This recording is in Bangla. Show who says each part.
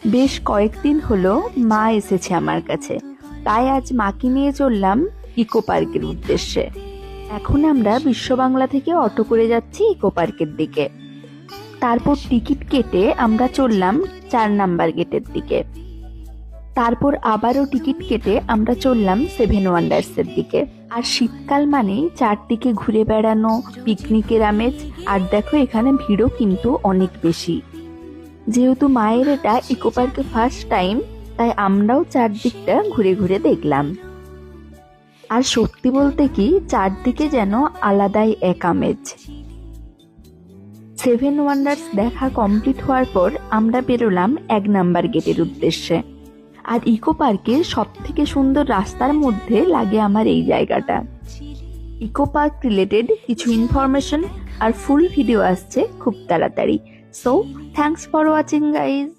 Speaker 1: বেশ কয়েকদিন হলো মা এসেছে আমার কাছে, তাই আজ মাকে নিয়ে চললাম ইকো পার্কের উদ্দেশ্যে। এখন আমরা বিশ্ব বাংলা থেকে অটো করে যাচ্ছি ইকো পার্কের দিকে। তারপর টিকিট কেটে আমরা চললাম 4 নাম্বার গেটের দিকে। তারপর আবারও টিকিট কেটে আমরা চললাম 7 ওয়ান্ডার্সের দিকে। আর শীতকাল মানেই চারদিকে ঘুরে বেড়ানো, পিকনিকের আমেজ। আর দেখো এখানে ভিড়ও কিন্তু অনেক বেশি। যেহেতু মায়ের এটা ইকো পার্কে ফার্স্ট টাইম, তাই আমরাও চারদিকটা ঘুরে ঘুরে দেখলাম। আর সত্যি বলতে কি, চারদিকে যেন আলাদাই এক আমেজ। 7 ওয়ান্ডার্স দেখা কমপ্লিট হওয়ার পর আমরা বেরোলাম 1 নাম্বার গেটের উদ্দেশ্যে। আর ইকো পার্কের সব থেকে সুন্দর রাস্তার মধ্যে লাগে আমার এই জায়গাটা। ইকো পার্ক রিলেটেড কিছু ইনফরমেশন আর ফুল ভিডিও আসছে খুব তাড়াতাড়ি। So thanks for watching guys.